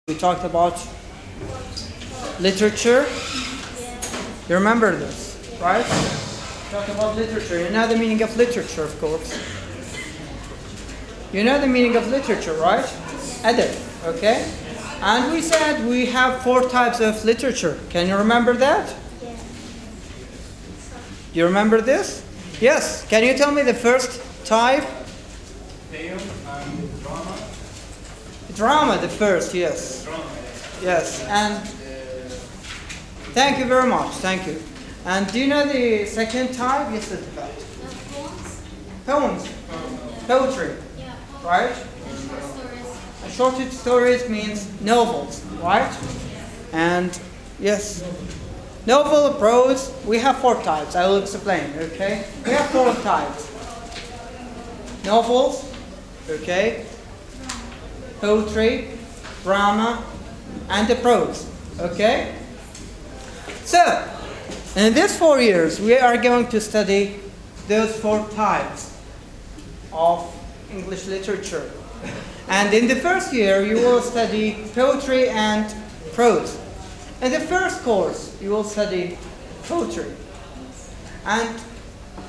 We talked about literature. You remember this, right? We talked about literature. You know the meaning of literature, of course. You know the meaning of literature, right? Adab, okay? And we said we have 4 types of literature. Can you remember that? Yeah. You remember this? Yes. Can you tell me the first type? Poem and drama. Drama, the first, yes. Drama. Yes, and thank you very much, thank you. And do you know the second type? Yes, it's about Poems? poems, poetry, Yeah. right? And short stories means novels, right? And yes, novel, prose, we have 4 types. I will explain, okay? We have 4 types. Novels, okay? Poetry, drama, and the prose, okay? So, in these 4 years, we are going to study those 4 types of English literature. And in the first year, you will study poetry and prose. In the first course, you will study poetry. And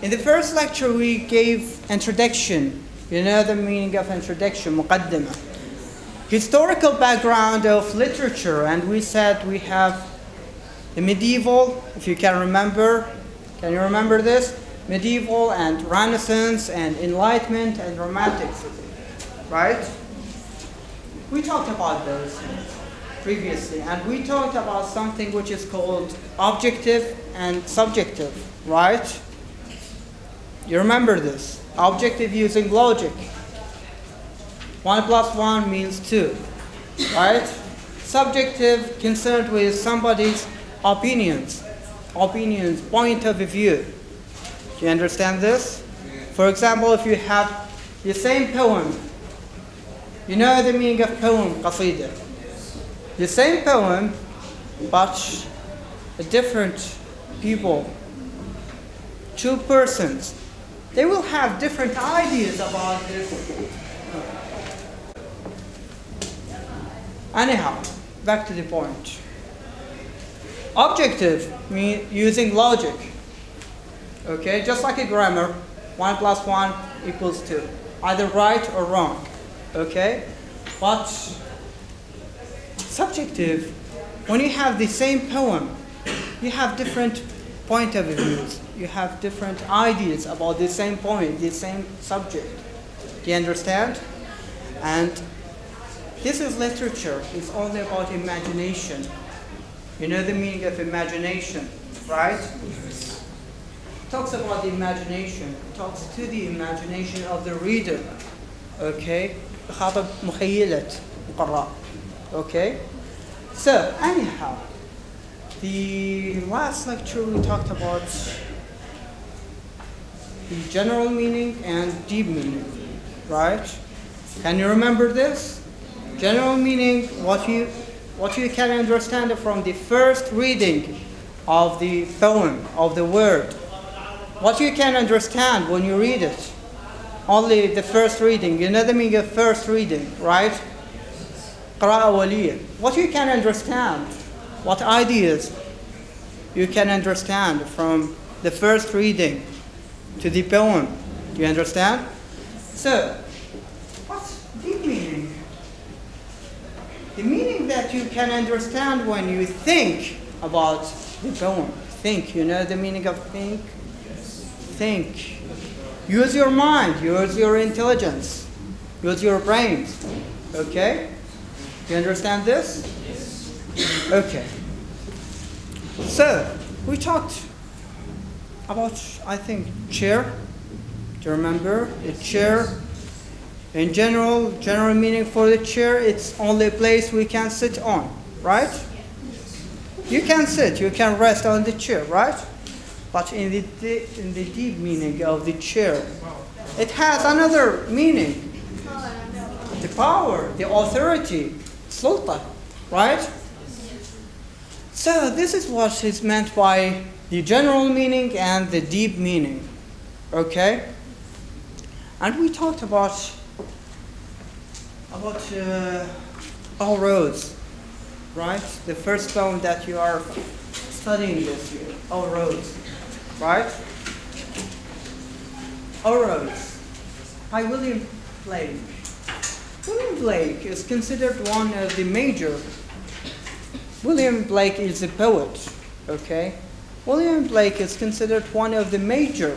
in the first lecture, we gave introduction. You know the meaning of introduction, muqaddimah. Historical background of literature, and we said we have the medieval, if you can remember. Can you remember this? Medieval and Renaissance and Enlightenment and Romanticism, right? We talked about those previously, and we talked about something which is called objective and subjective, right? You remember this? Objective using logic. 1 + 1 means 2, right? Subjective concerned with somebody's opinions, point of view. Do you understand this? For example, if you have the same poem, you know the meaning of poem, qasida. The same poem, but a different people, 2 persons, they will have different ideas about this. Anyhow, back to the point. Objective means using logic. Okay, just like a grammar, 1 + 1 = 2. Either right or wrong. Okay? But subjective, when you have the same poem, you have different point of views. You have different ideas about the same point, the same subject. Do you understand? And this is literature. It's only about imagination. You know the meaning of imagination, right? It talks about the imagination. It talks to the imagination of the reader. Okay? بخاطب مخيلة القراء. Okay? So, anyhow, the last lecture we talked about the general meaning and deep meaning, right? Can you remember this? General meaning, what you can understand from the first reading of the poem, of the word. What you can understand when you read it. Only the first reading. You know the meaning of first reading, right? قراءة أولية. What you can understand, what ideas you can understand from the first reading to the poem. Do you understand? So, what's deep meaning? The meaning that you can understand when you think about the poem. Think, you know the meaning of think? Yes. Think. Use your mind, use your intelligence, use your brains. Okay? You understand this? Yes. Okay. So, we talked about, I think, chair. Do you remember? The chair. In general meaning for the chair, it's only a place we can sit on, right? You can sit, you can rest on the chair, right? But in the deep meaning of the chair, it has another meaning. The power, the authority, sulta, right? So this is what is meant by the general meaning and the deep meaning, okay? And we talked about all roads right? The first poem that you are studying this year, O Rose, right? O Rose by William Blake. William Blake is considered one of the major. William Blake is a poet, okay? William Blake is considered one of the major,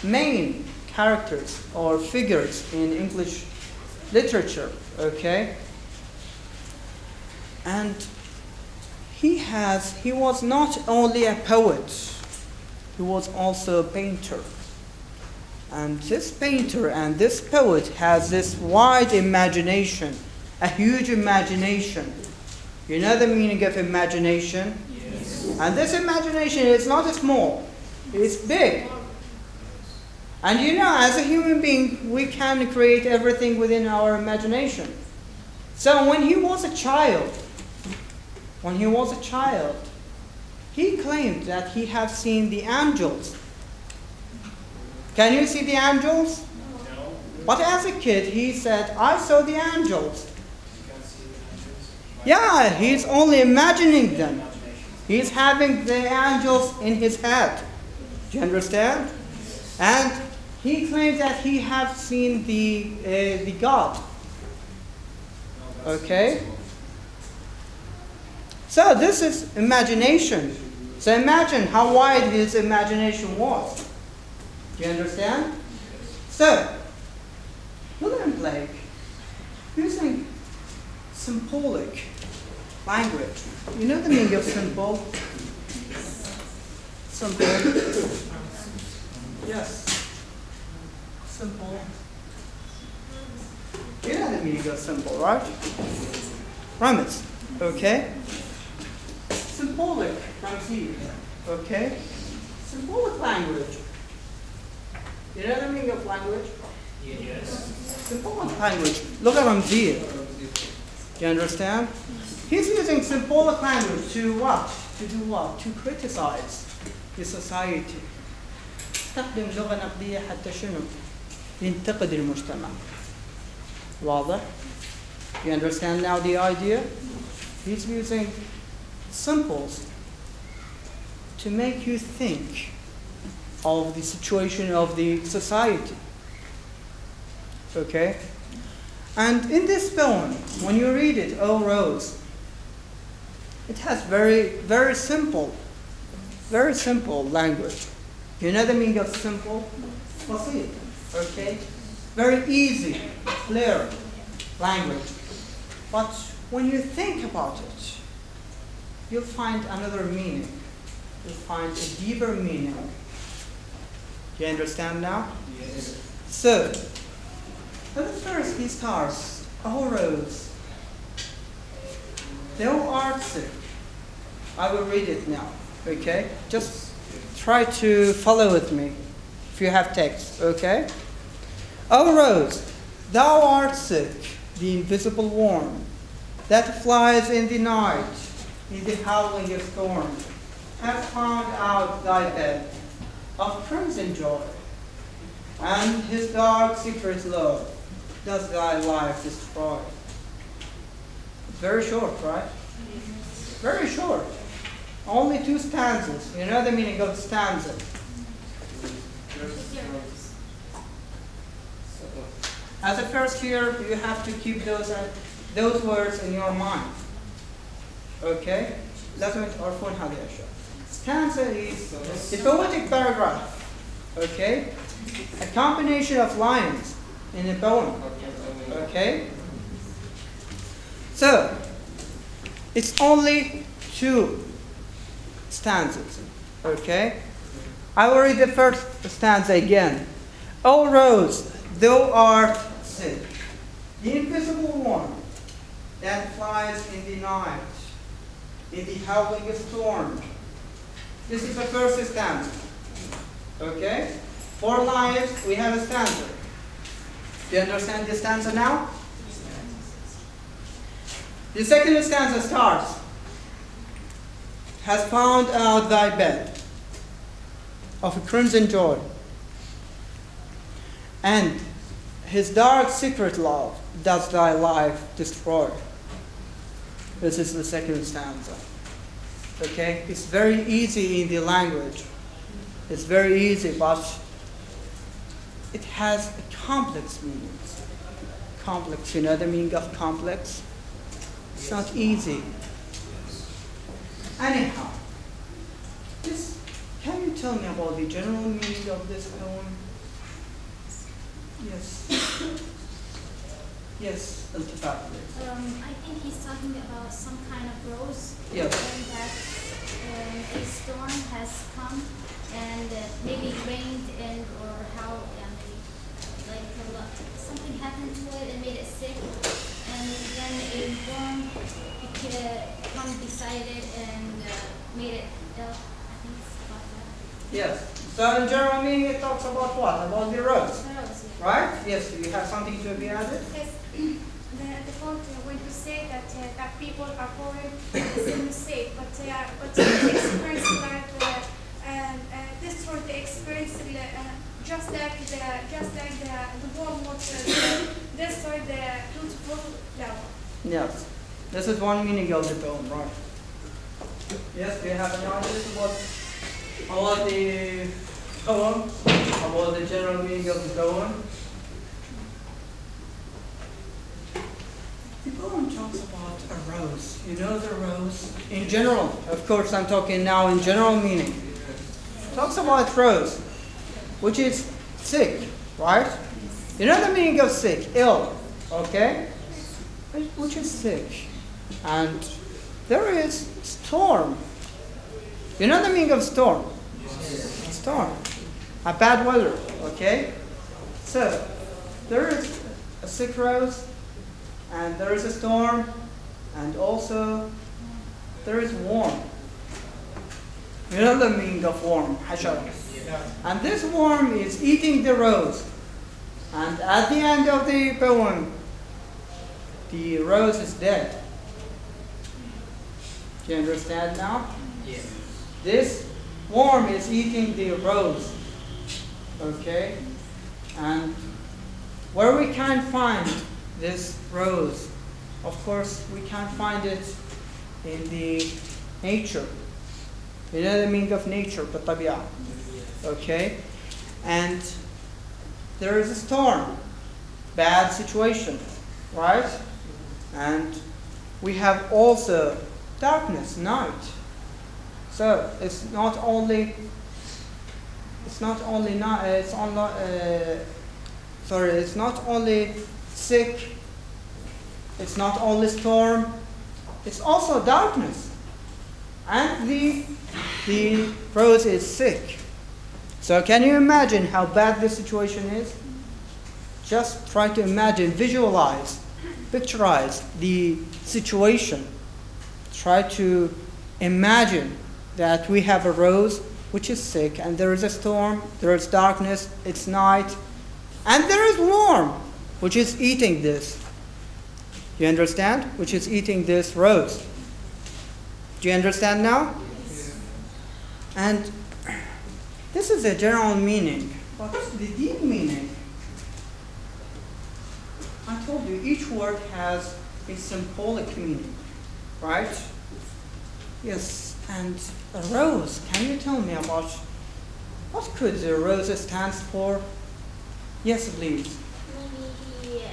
main characters or figures in English literature, okay? And he was not only a poet, he was also a painter. And this painter and this poet has this wide imagination, a huge imagination. You know the meaning of imagination? Yes. And this imagination is not small, it's big. And you know, as a human being, we can create everything within our imagination. So when he was a child, he claimed that he had seen the angels. Can you see the angels? No. But as a kid, he said, I saw the angels. You can see the angels? Yeah, he's only imagining them. He's having the angels in his head. Do you understand? And he claimed that he had seen the God. Okay? So this is imagination. So imagine how wide his imagination was. Do you understand? So, William Blake, using symbolic language. You know the meaning of symbol? Symbol. Yes. Symbol. You know the meaning of symbol, right? Ramets. Okay? Symbolic ramses. Okay? Symbolic language. You know the meaning of language? Yes. Symbolic language. Look at Ramsey. You understand? He's using symbolic language to what? To do what? To criticize the society. استخدم لغة نقدية حتى شنو؟ ينتقد المجتمع. واضح? You understand now the idea? He's using symbols to make you think of the situation of the society. Okay? And in this poem, when you read it, O Rose, it has very simple language. You know the meaning of simple? Basit. Okay? Very easy, clear language. But when you think about it, you'll find another meaning. You'll find a deeper meaning. Do you understand now? Yes. So, at first he starts, O Rose, thou art sick. I will read it now, okay? Just try to follow with me if you have text, okay? O Rose, thou art sick, the invisible worm that flies in the night, in the howling of storm, hath found out thy bed of crimson joy, and his dark secret love does thy life destroy. It's very short, right? Very short. Only 2 stanzas. You know the meaning of stanza? As a first year, you have to keep those words in your mind. Okay? لازم تعرفون هذه الأشياء. Stanza is a poetic paragraph. Okay? A combination of lines in a poem. Okay? So, it's only 2 stanzas. Okay? I will read the first stanza again. O Rose, thou art sick, the invisible one that flies in the night, in the howling storm. This is the first stanza. Okay? 4 lines, we have a stanza. Do you understand the stanza now? The second stanza starts, has found out thy bed of a crimson joy, and his dark secret love does thy life destroy. This is the second stanza. Okay? It's very easy in the language. It's very easy, but it has a complex meaning. Complex, you know the meaning of complex? It's not easy. Anyhow, can you tell me about the general meaning of this poem? Yes. Yes, Iltifat, please. I think he's talking about some kind of rose. Yes. And that a storm has come and maybe it rained and or how like something happened to it and made it sick, and then a worm come beside it and made it ill. I think it's about that. Yes. So in general meaning it talks about what? About the rose. The rose, yeah. Right? Yes. Do you have something to be added? Yes, the point when you say that people are foreign, it's a mistake. But the experience that destroy the experience, just like the warm water destroy the beautiful flower. Yes. This is one meaning of the poem, right? Yes. Do you have any ideas about the poem? About the general meaning of the poem? The poem talks about a rose. You know the rose? In general, of course I'm talking now in general meaning. It talks about rose, which is sick, right? You know the meaning of sick? Ill, okay? Which is sick. And there is storm. You know the meaning of storm? Storm. A bad weather, okay? So, there is a sick rose, and there is a storm, and also there is worm. You know the meaning of worm, hashara. And this worm is eating the rose. And at the end of the poem, the rose is dead. Do you understand now? Yes. This worm is eating the rose. Okay? And where we can find this rose, of course, we can find it in the nature. You know the meaning of nature, بالطبيعة. Okay? And there is a storm, bad situation, right? And we have also darkness, night. So it's not only sick, it's not only storm, it's also darkness. And the rose is sick. So can you imagine how bad this situation is? Just try to imagine, visualize, picturize the situation. Try to imagine that we have a rose which is sick, and there is a storm, there is darkness, it's night, and there is worm which is eating this. You understand? Which is eating this rose. Do you understand now? Yes. And this is a general meaning, but the deep meaning, I told you each word has a symbolic meaning, right? Yes, and a rose, can you tell me about what could the rose stand for? Yes, please. Maybe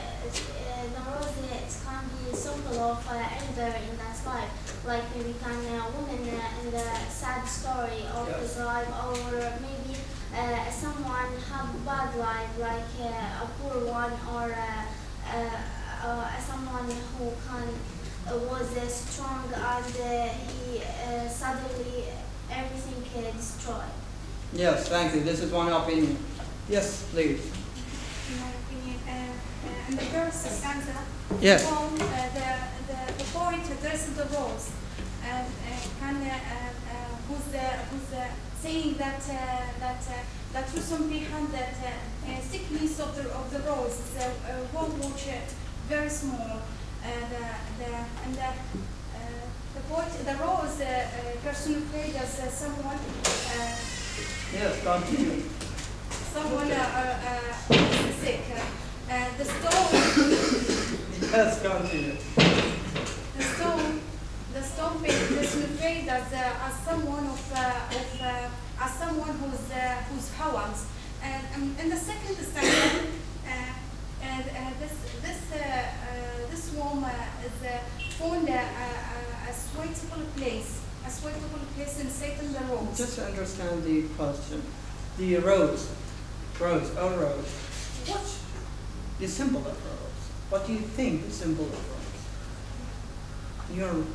the rose can be symbol of anger in that life. Like maybe can a woman in the sad story of his life, or maybe someone have a bad life, like a poor one, or someone who was strong and he suddenly everything destroyed. Yes, thank you. This is one opinion. Yes, please. In my opinion, in the first stanza, Yes. the poet addressed the rose, and who's saying that reason behind that sickness of the rose is one which very small, the poet, the rose personified as someone. Yes, continue. Someone who is sick. The stone. Yes, continue. The stone as someone as someone who's Hawams. And in the second stanza, this woman is found a suitable place in Satan the rose. Just to understand the question. The rose, a rose. What's the symbol of rose? What do you think the symbol of rose?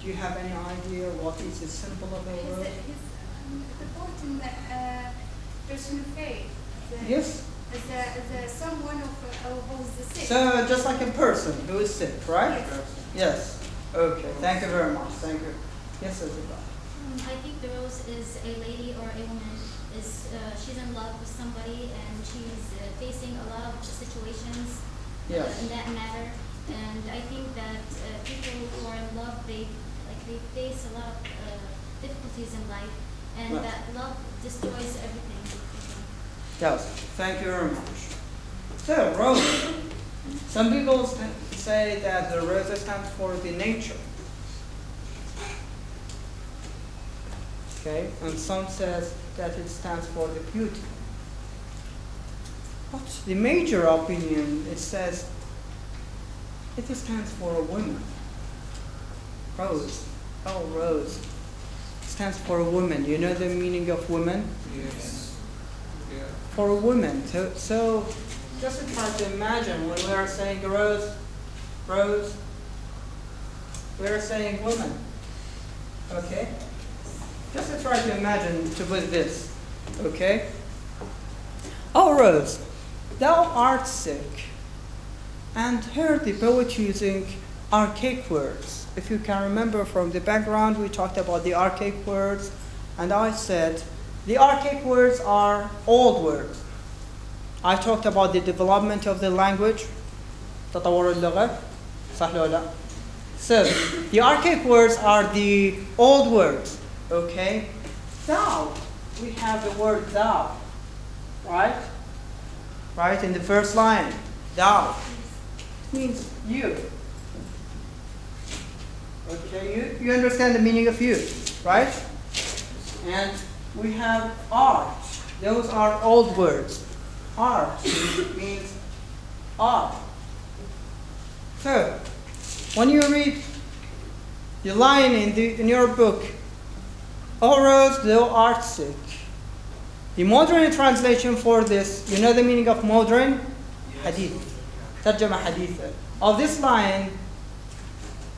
Do you have any idea what is the symbol of a rose? The important person of faith. Yes. Is someone who's sick. So just like a person who is sick, right? Yes. Yes. Okay. Thank you very much. Thank you. Yes, Azura. I think the rose is a lady or a woman. She's in love with somebody and she's facing a lot of situations Yes. in that matter. And I think that people who are in love, they face a lot of difficulties in life, and Right. that love destroys everything. Yes. Thank you very much. So rose. Some people say that the rose stands for the nature. Okay, and some says that it stands for the beauty. But the major opinion, it says it stands for a woman. Rose. Oh, rose. Stands for a woman. You know the meaning of woman? Yes. Yeah. For a woman. So just to try to imagine when we are saying rose, we are saying woman. Okay? Just to try to imagine to put this. Okay? Oh, Rose, thou art sick. And here the poet using archaic words. If you can remember from the background, we talked about the archaic words, and I said the archaic words are old words. I talked about the development of the language. تطور اللغة. صح ولا لا? So, the archaic words are the old words. Okay? Thou. We have the word thou. Right? Right in the first line. Thou. Means you. Okay, you understand the meaning of you, right? And we have art. Those are old words. Art means art. So, when you read the line in your book, O Rose, thou art sick. The modern translation for this, you know the meaning of modern? Yes. Hadith. ترجمة حديثة. Of this line,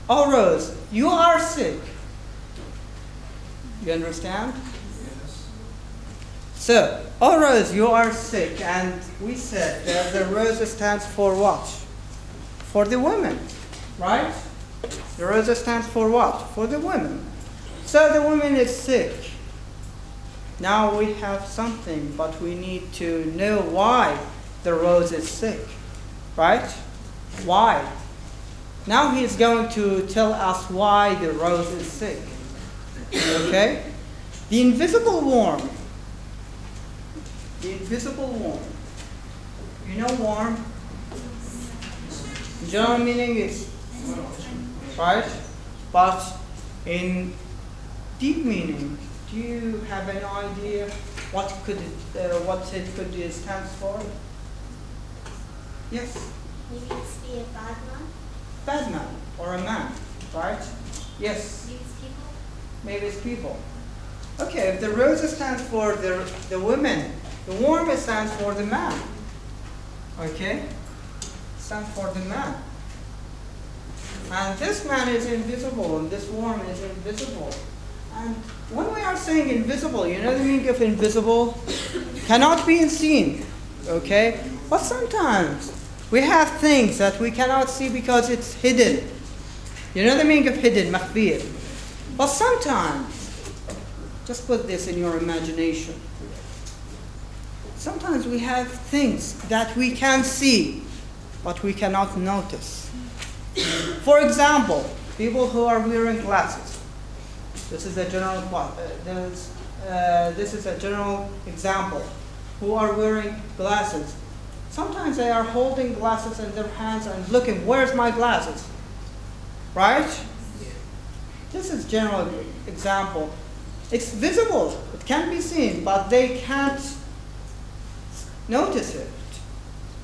O Rose, you are sick. You understand? Yes. So, O Rose, you are sick. And we said that the rose stands for what? For the women, right? The rose stands for what? For the women. So the woman is sick. Now we have something, but we need to know why the rose is sick, right? Why? Now he's going to tell us why the rose is sick. Okay? The invisible worm. The invisible worm. You know worm? General meaning is, right? But in deep meaning, do you have any idea what it could stand for? Yes? Maybe it's be a bad man. Bad man or a man, right? Yes. Maybe it's people. Maybe it's people. Okay, if the rose stands for the women, the worm stands for the man. Okay? Stands for the man. And this man is invisible, and this worm is invisible. And when we are saying invisible, you know the meaning of invisible? Cannot be seen. Okay? But sometimes we have things that we cannot see because it's hidden. You know the meaning of hidden, مخفية. But sometimes, just put this in your imagination. Sometimes we have things that we can see, but we cannot notice. For example, people who are wearing glasses. This is a general this is a general example. Who are wearing glasses. Sometimes they are holding glasses in their hands and looking, where's my glasses? Right? This is general example. It's visible, it can be seen, but they can't notice it,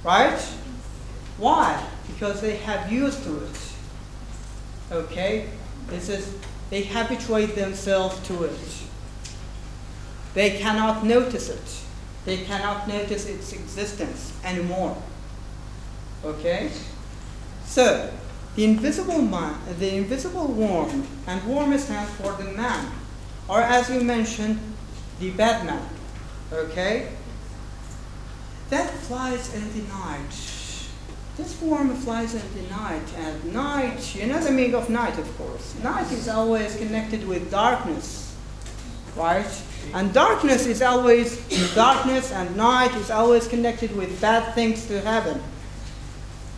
right? Why? Because they have used to it. Okay? This is, they habituate themselves to it. They cannot notice it. They cannot notice its existence anymore. Okay? So, the invisible worm, and worm stands for the man, or as we mentioned, the bad man. Okay? That flies in the night. This worm flies in the night, and night, you know the meaning of night, of course. Night is always connected with darkness, right? And darkness, and night is always connected with bad things to happen.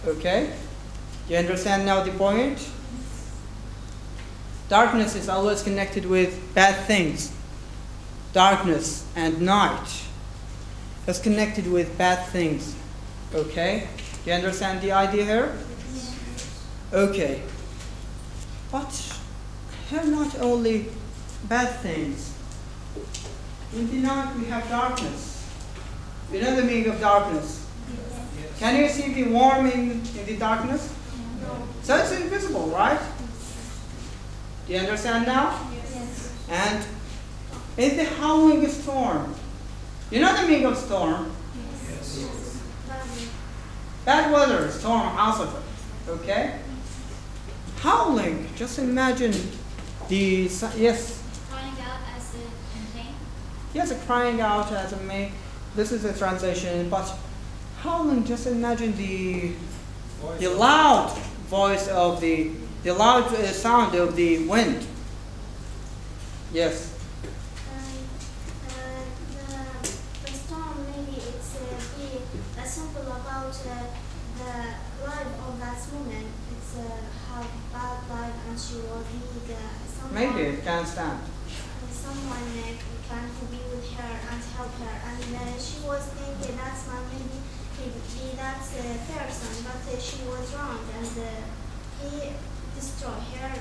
Okay? You understand now the point? Darkness is always connected with bad things. Darkness and night is connected with bad things. Okay? You understand the idea here? Okay. But here not only bad things. In the night we have darkness. You know the meaning of darkness? Yes. Can you see the worm in the darkness? No. So it's invisible, right? Do you understand now? Yes. And in the howling storm, you know the meaning of storm? Yes. Bad weather, storm, also. Okay? Howling, just imagine the, yes, Crying out as in pain. yes, crying out as a may. This is a translation, but howling, just imagine the loud voice of the loud sound of the wind. Yes. The storm, maybe it's be a simple about the life of that woman. It's her bad life and she will need someone. Maybe it can stand. Someone can be with her and help her. And she was thinking that's not maybe he that's person, but she was wrong and he destroyed her.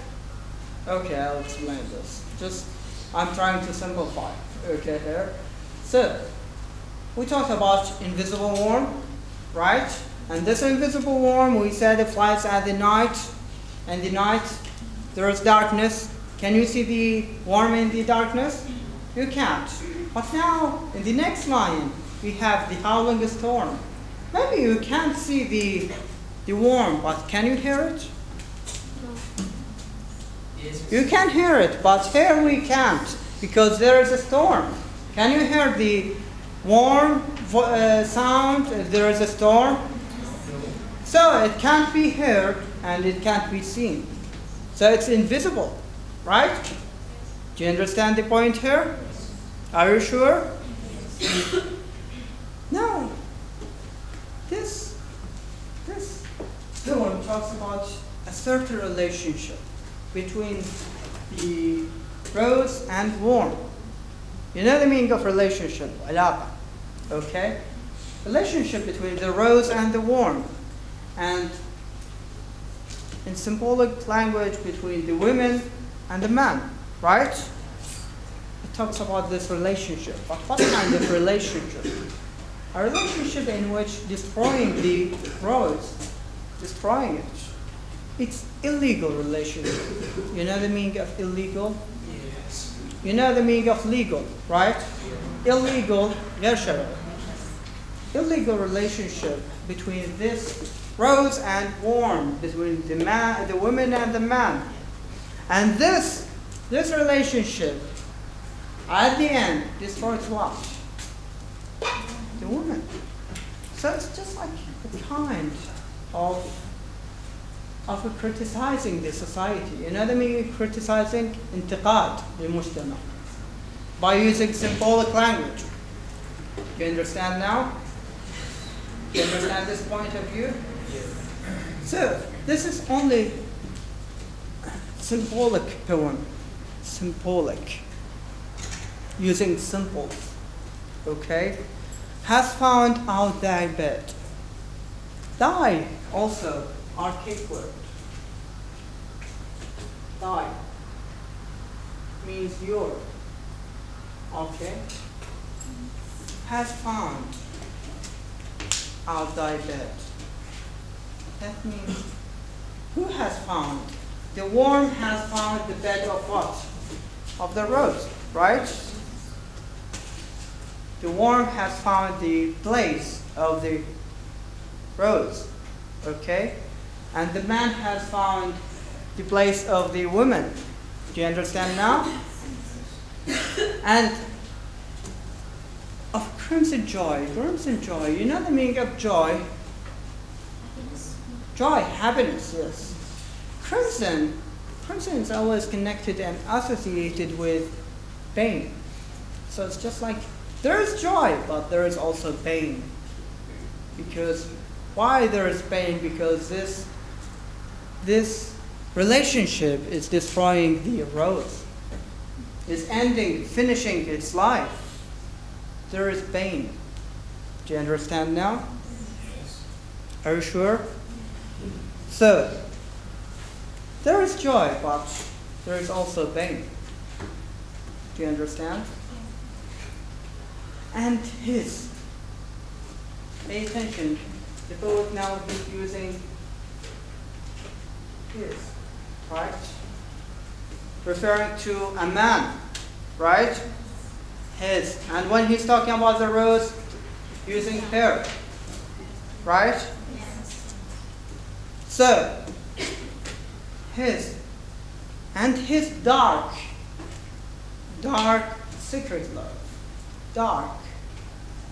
Okay, I'll explain this. Just, I'm trying to simplify. Okay, here. So, we talked about invisible worm, right? And this invisible worm, we said it flies at the night. And the night, there is darkness. Can you see the worm in the darkness? You can't. But now, in the next line, we have the howling storm. Maybe you can't see the worm, but can you hear it? You can hear it, but here we can't, because there is a storm. Can you hear the warm sound if there is a storm? So it can't be heard and it can't be seen. So it's invisible, right? Do you understand the point here? Are you sure? No. This one talks about a certain relationship between the rose and worm. You know the meaning of relationship, علاقة, okay? Relationship between the rose and the worm. And in symbolic language between the women and the man, right? It talks about this relationship. But what kind of relationship? A relationship in which destroying the rose, destroying it, it's illegal relationship. You know the meaning of illegal? Yes. You know the meaning of legal, right? Illegal, غير شرعي. Illegal relationship between this rose and worm, between the woman and the man. And this relationship, at the end, destroys what? The woman. So it's just like a kind of criticizing the society. You know the meaning of criticizing? انتقاد للمجتمع. By using symbolic language. You understand now? You understand this point of view? So, this is only symbolic poem. Symbolic. Using symbols. Okay? Has found out thy bed. Thy also archaic word. Thy. means your. Okay? Has found out thy bed. That means who has found? The worm has found the bed of what? Of the rose, right? The worm has found the place of the rose, okay? And the man has found the place of the woman. Do you understand now? And of crimson joy, you know the meaning of joy? Joy, happiness, yes. Crimson is always connected and associated with pain. So it's just like there is joy, but there is also pain. Because why there is pain? Because this relationship is destroying the rose. It's ending, finishing its life. There is pain. Do you understand now? Yes. Are you sure? So, there is joy, but there is also pain. Do you understand? And his. Pay attention. The poet now is using his, right? Referring to a man, right? His. And when he's talking about the rose, using her, right? So, his. And his dark secret love. Dark.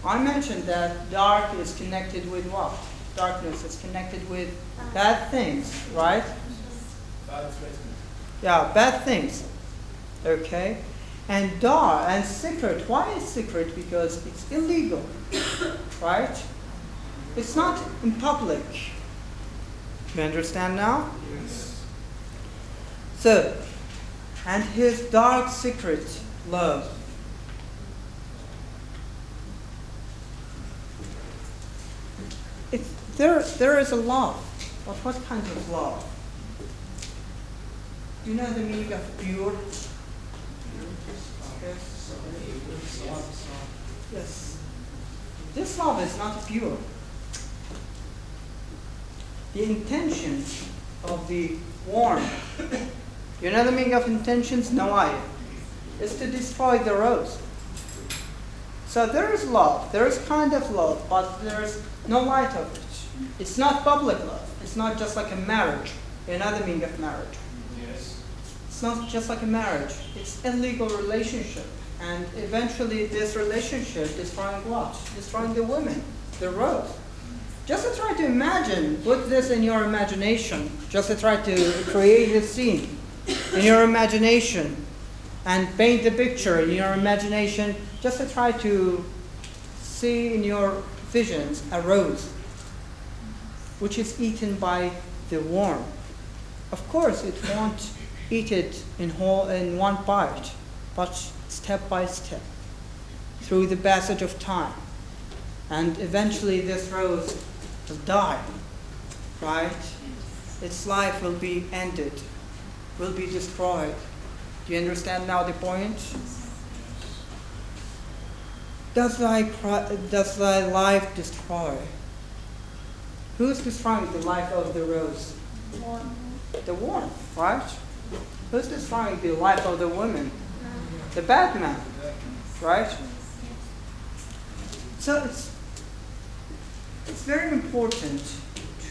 I mentioned that dark is connected with what? Darkness is connected with bad things, right? Bad threatening. Yeah, bad things. Okay? And dark and secret. Why is secret? Because it's illegal. Right? It's not in public. You understand now? Yes. So, and his dark secret love. There is a love, but what kind of love? Do you know the meaning of pure? Yes. This love is not pure. The intention of the worm, you know the meaning of intentions? No idea. Is to destroy the rose. So there is love, there is kind of love, but there is no light of it. It's not public love. It's not just like a marriage. You know the meaning of marriage. Yes. It's not just like a marriage. It's a legal relationship. And eventually this relationship destroying what? Destroying the woman, the rose. Just to try to imagine, put this in your imagination. Just to try to create a scene in your imagination and paint the picture in your imagination. Just to try to see in your visions a rose which is eaten by the worm. Of course, it won't eat it in one bite, but step by step, through the passage of time. And eventually this rose will die, right? Its life will be ended, will be destroyed. Do you understand now the point? Does thy life destroy? Who's destroying the life of the rose? The worm, right? Who's destroying the life of the woman? The bad man, right? So it's very important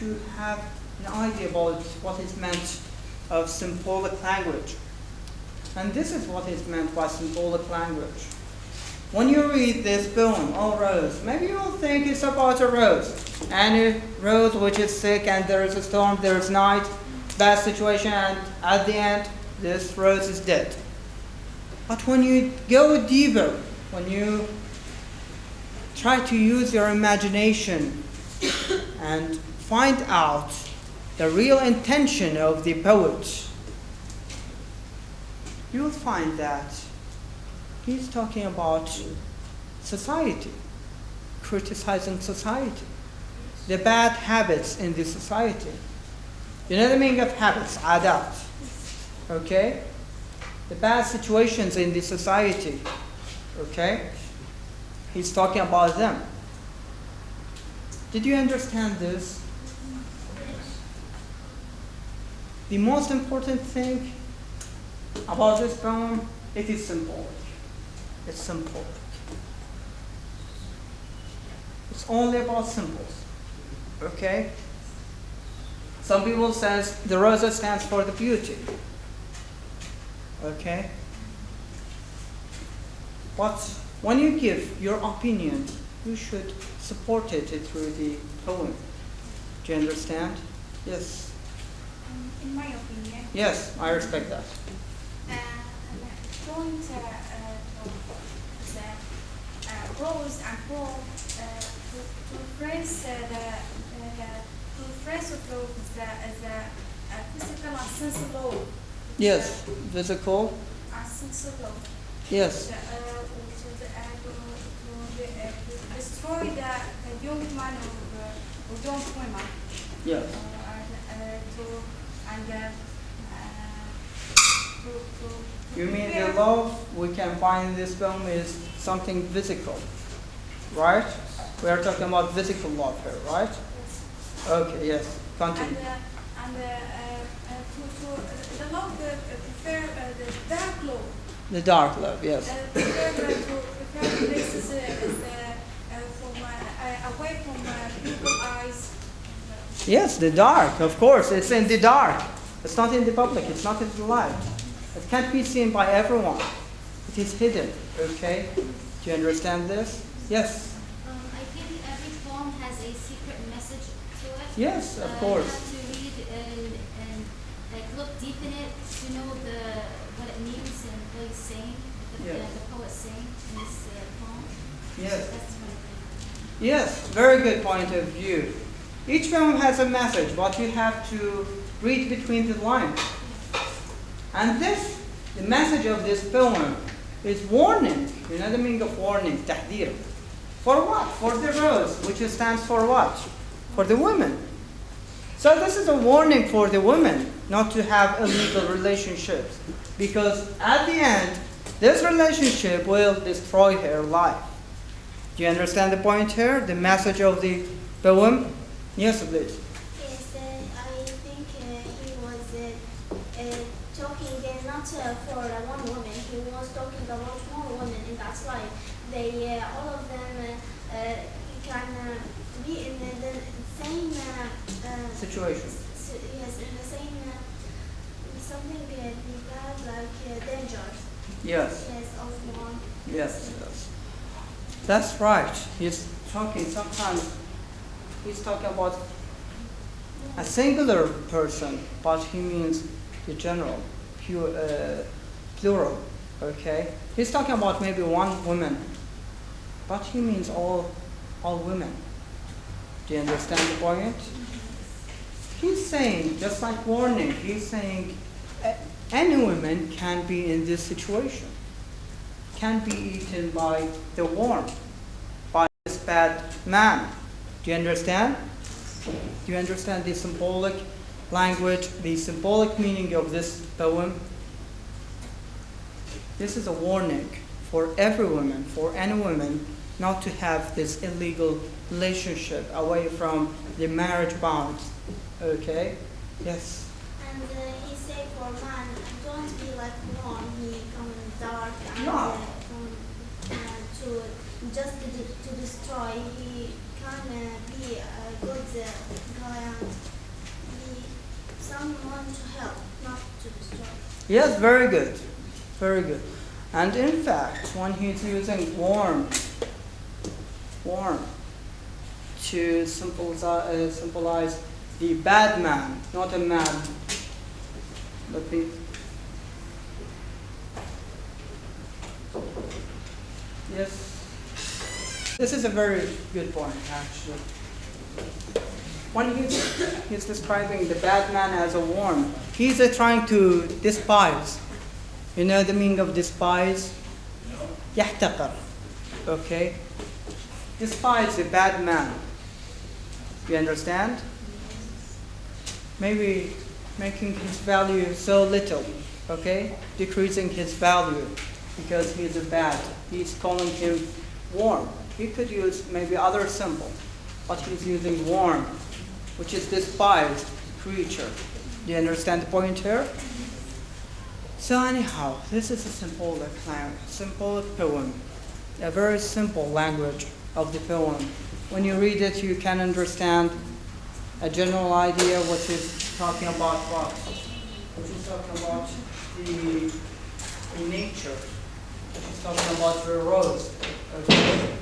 to have an idea about what is meant of symbolic language. And this is what is meant by symbolic language. When you read this poem, Oh Rose, maybe you will think it's about a rose. And a rose which is sick, and there is a storm, there is night, bad situation, and at the end, this rose is dead. But when you go deeper, when you try to use your imagination and find out the real intention of the poet, you will find that he's talking about society, criticizing society, the bad habits in the society. You know the meaning of habits, adat, okay? the bad situations in the society. Okay? He's talking about them. Did you understand this? The most important thing about this poem, it is symbolic. It's symbolic. It's only about symbols. Okay? Some people says the rose stands for the beauty. Okay? But when you give your opinion, you should support it through the poem. Do you understand? Yes. In my opinion, Yes, I respect that. point the rose and ball to phrase to phrase of the physical and sensible. Yes, physical. And sensible. Yes. To destroy the young man or young woman. Yes. You mean the love we can find in this poem is something physical, right? We are talking about physical love here, right? Okay, yes. Continue. The love prefer the dark love. The dark love, yes. Prefer places away from people's eyes. Yes, the dark, of course. It's in the dark. It's not in the public. It's not in the light. It can't be seen by everyone. It is hidden, okay? Do you understand this? Yes. I think every poem has a secret message to it. Yes, of course. You have to read and like look deep in it to know what it means and what he's saying, the poet's saying in this poem. Yes. That's my opinion. Yes, very good point of view. Each poem has a message, but you have to read between the lines. And the message of this poem is warning. You know the meaning of warning, tahdir. For what? For the rose, which stands for what? For the women. So this is a warning for the women not to have illegal relationships. Because at the end, this relationship will destroy her life. Do you understand the point here? The message of the poem? Yes, please. Yes, I think he was talking not for one woman. He was talking about more women in that life. They all of them can be in the same Situation. Yes, in the same something bad like danger. Yes. Yes, of one. Yes, yes. That's right. He's talking sometimes, he's talking about a singular person, but he means the general, plural, okay? He's talking about maybe one woman, but he means all women. Do you understand the point? He's saying, just like warning, he's saying any woman can be in this situation, can be eaten by the worm, by this bad man. Do you understand? Do you understand the symbolic language, the symbolic meaning of this poem? This is a warning for every woman, for any woman, not to have this illegal relationship away from the marriage bonds. Okay? Yes. And he said for man, don't be like one. He come dark and No. to just to destroy. He can be a good guy and be someone to help, not to destroy. Yes, very good. Very good. And in fact, when he's using warm to symbolize the bad man, not a man. Let me. Yes. This is a very good point, actually. When he's describing the bad man as a worm, he's trying to despise. You know the meaning of despise? يحتقر. Okay? Despise the bad man. You understand? Maybe making his value so little, okay? Decreasing his value because he's a bad. He's calling him warm. He could use maybe other symbol, but he's using warm, which is despised creature. Do you understand the point here? So anyhow, this is a simple poem, a very simple language of the poem. When you read it, you can understand a general idea what is talking about what. What is talking about the nature. What is talking about the rose. Okay?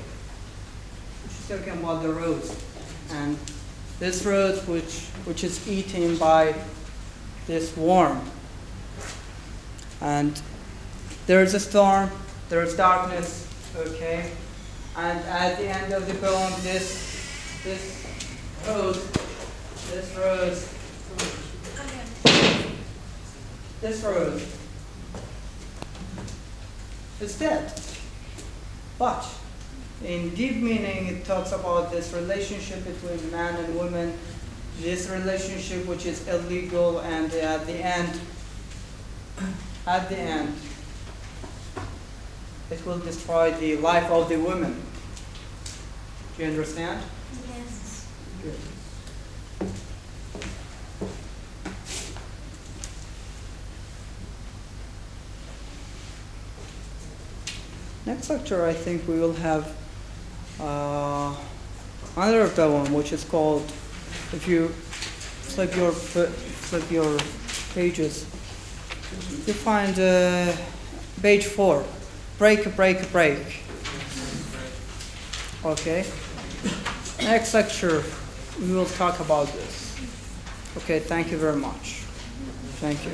What is talking about the rose. And this rose which is eaten by this worm. And there is a storm, there is darkness, okay? And at the end of the poem, this rose is dead. But in deep meaning, it talks about this relationship between man and woman, this relationship which is illegal, and at the end, it will destroy the life of the woman. Do you understand? Yes. Good. Next lecture, I think we will have another poem, which is called, if you flip your pages, you find page 4, break, break, break. Okay. Next lecture, we will talk about this. Okay, thank you very much. Thank you.